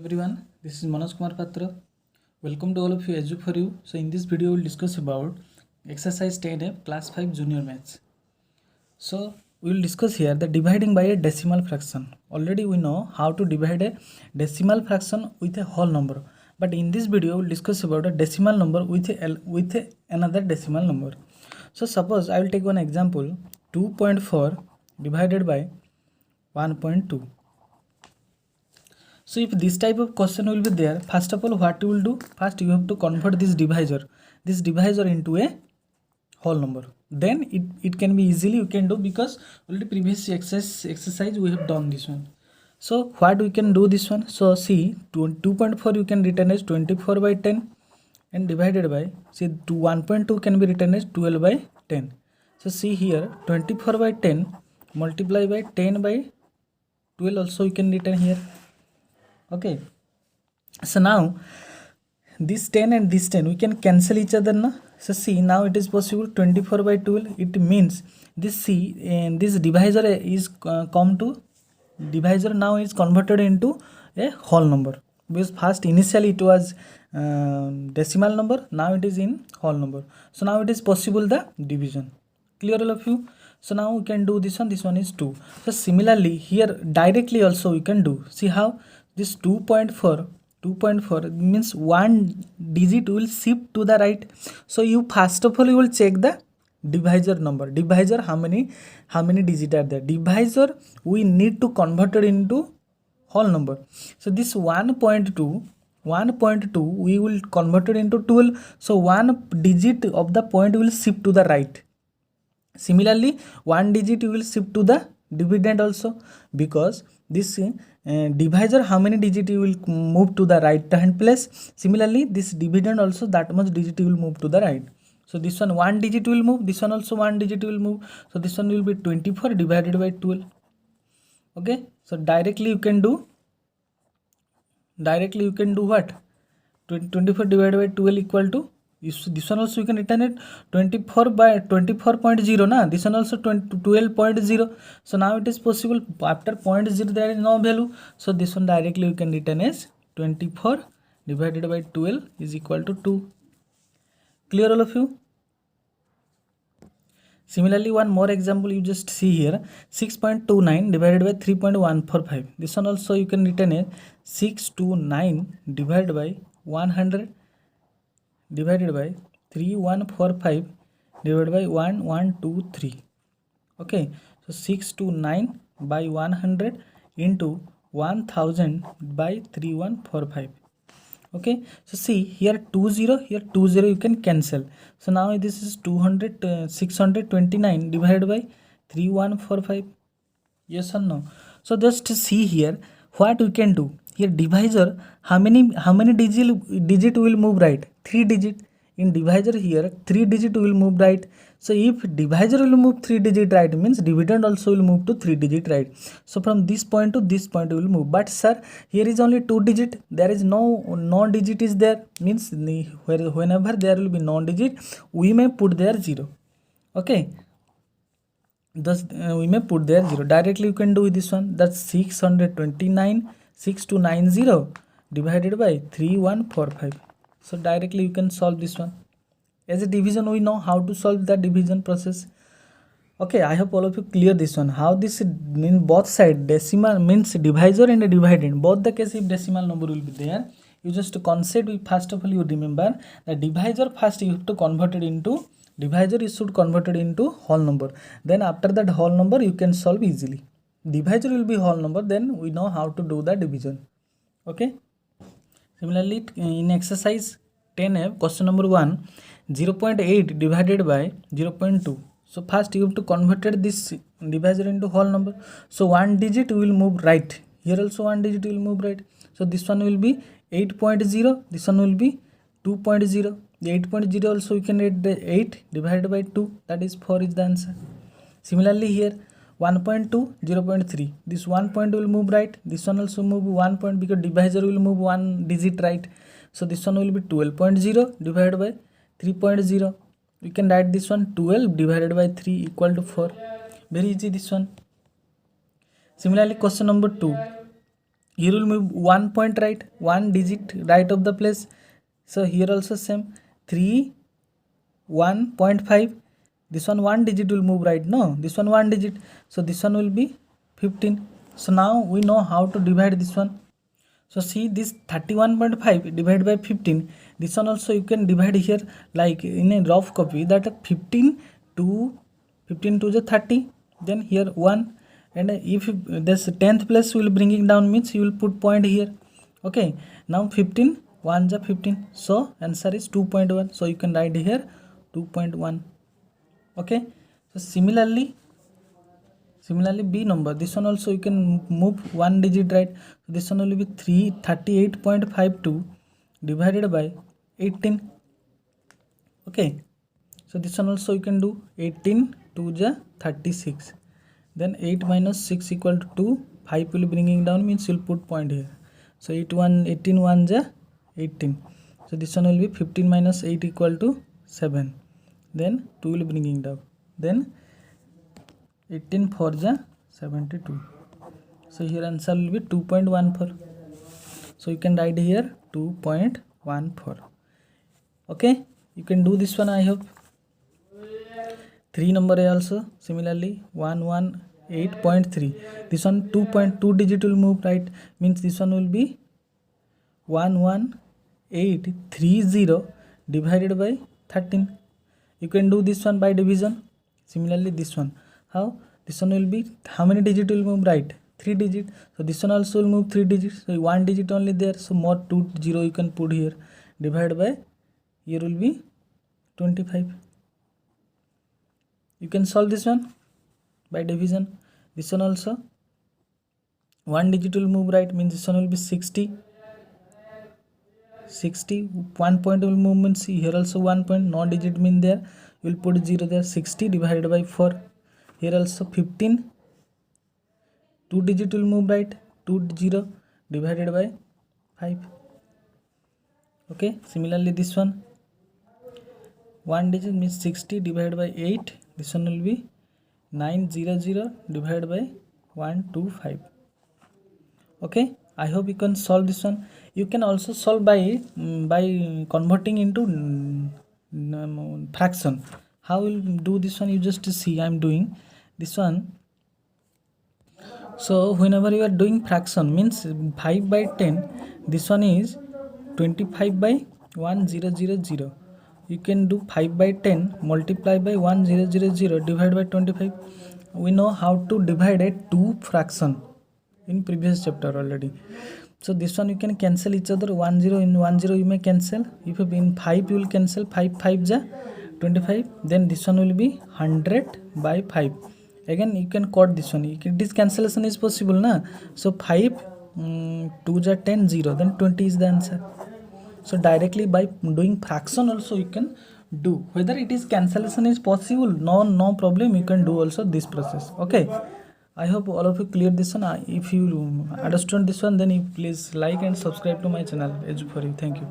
Everyone, this is Manoj Kumar Patra. Welcome to all of you Edu for you. So in this video we'll discuss about exercise 10F class 5 junior maths. So we will discuss here the dividing by a decimal fraction. Already we know how to divide a decimal fraction with a whole number. But in this video we'll discuss about a decimal number with another decimal number. So suppose I will take one example, 2.4 divided by 1.2. So if this type of question will be there, first of all what you will do, first you have to convert this divisor into a whole number. Then it can be easily you can do, because already previous exercise we have done this one. So what we can do this one, so see 2.4 you can written as 24 by 10 and divided by, see 1.2 can be written as 12 by 10. So see here 24 by 10 multiply by 10 by 12 also you can written here. Okay, so now this 10 and this 10 we can cancel each other now. So see, now it is possible 24 by 12. It means this C and this divisor is divisor now is converted into a whole number, because first initially it was decimal number, now it is in whole number. So now it is possible the division. Clear all of you? So now we can do this one is 2. So similarly here directly also we can do. See how this 2.4 means one digit will shift to the right. So you first of all you will check the divisor number. Divisor how many digit are there. Divisor we need to convert it into whole number. So this 1.2 we will convert it into 12. So one digit of the point will shift to the right. Similarly one digit you will shift to the dividend also, because this divisor how many digit you will move to the right hand place. Similarly this dividend also that much digit you will move to the right. So this one digit will move, this one also one digit will move. So this one will be 24 divided by 12. Okay, so directly you can do what? 24 divided by 12 equal to this one also you can written it 24 by 24.0 na, this one also 12.0. so now it is possible after 0.0 there is no value, so this one directly you can written as 24 divided by 12 is equal to 2. Clear all of you? Similarly one more example you just see here, 6.29 divided by 3.145. This one also you can written as 629 divided by 100 divided by 3145 divided by 1123. Okay, so 629 by 100 into 1000 by 3145. Okay, so see here 20 here 20 you can cancel. So now this is 629 divided by 3145. Yes or no? So just see here what we can do. Here divisor how many digit will move right? 3 digit. In divisor here 3 digit will move right. So if divisor will move 3 digit right, means dividend also will move to 3 digit right. So from this point to this point will move. But sir, here is only 2 digit. There is no digit is there. Means whenever there will be non-digit, we may put there 0. Okay. Thus we may put there 0. Directly you can do with this one. That's 6290 divided by 3145. So directly you can solve this one. As a division we know how to solve the division process. Okay, I hope all of you clear this one. How this means both side decimal means divisor and a dividend. Both the case if decimal number will be there, you just concept first of all you remember the divisor first you have to convert it into divisor you should convert it into whole number. Then after that whole number you can solve easily. Divisor will be whole number, then we know how to do the division. Okay. Similarly in exercise 10F question number 1, 0.8 divided by 0.2. So first you have to convert this divisor into whole number. So one digit will move right. Here also one digit will move right. So this one will be 8.0. This one will be 2.0. The 8.0 also you can write the 8 divided by 2. That is 4 is the answer. Similarly here 1.2, 0.3. This 1 point will move right. This one also move 1 point, because divisor will move one digit right. So this one will be 12.0 divided by 3.0. We can write this one 12 divided by 3 equal to 4. Very easy this one. Similarly question number 2, here will move 1 point right, 1 digit right of the place. So here also same, 3 1.5, this one digit will move right, no, this one digit, so this one will be 15. So now we know how to divide this one. So see this 31.5 divided by 15, this one also you can divide here like in a rough copy, that 15 to the 30, then here 1, and if this 10th place will bringing down means you will put point here. Okay, now 15 1 is 15, so answer is 2.1, so you can write here 2.1. okay, so similarly B number, this one also you can move 1 digit right, so this one will be 38.52 divided by 18. okay, so this one also you can do 18 to the 36, then 8 minus 6 equal to 2, 5 will bringing down means you'll put point here, so 18 1 is 18, so this one will be 15 minus 8 equal to 7, then 2 will bringing down, then 18 4 is 72, so here answer will be 2.14, so you can write here 2.14. okay, you can do this one, I hope. 3 number also similarly 118.3, this one 2.2 digit will move right, means this one will be 11830 divided by 13. You can do this one by division. Similarly this one, how, this one will be, how many digit will move right, 3 digit, so this one also will move 3 digits, so 1 digit only there, so more 2 0 you can put here, divided by, here will be 25. You can solve this one by division. This one also 1 digit will move right, means this one will be 60, 1 point will move means here also 1 point, no digit mean there, you will put 0 there, 60 divided by 4, here also 15, 2 digit will move right, 2 0 divided by 5. okay, similarly this one 1 digit means 60 divided by 8, this one will be 900 divided by 125. okay, I hope you can solve this one. You can also solve by converting into fraction. How will do this one, you just see I am doing this one. So whenever you are doing fraction means 5 by 10, this one is 25 by 1000. You can do 5 by 10 multiply by 1000 divided by 25. We know how to divide a 2 fraction in previous chapter already. So this one you can cancel each other, 1 0 in 1 0 you may cancel, if in 5 you will cancel, 5 5 ja 25, then this one will be 100 by 5. Again you can quote this one, this cancellation is possible na, so 5 2 ja 10 0, then 20 is the answer. So directly by doing fraction also you can do, whether it is cancellation is possible, no problem, you can do also this process. okay, I hope all of you clear this one. If you understand this one, then you please like and subscribe to my channel Edu4U. Thank you.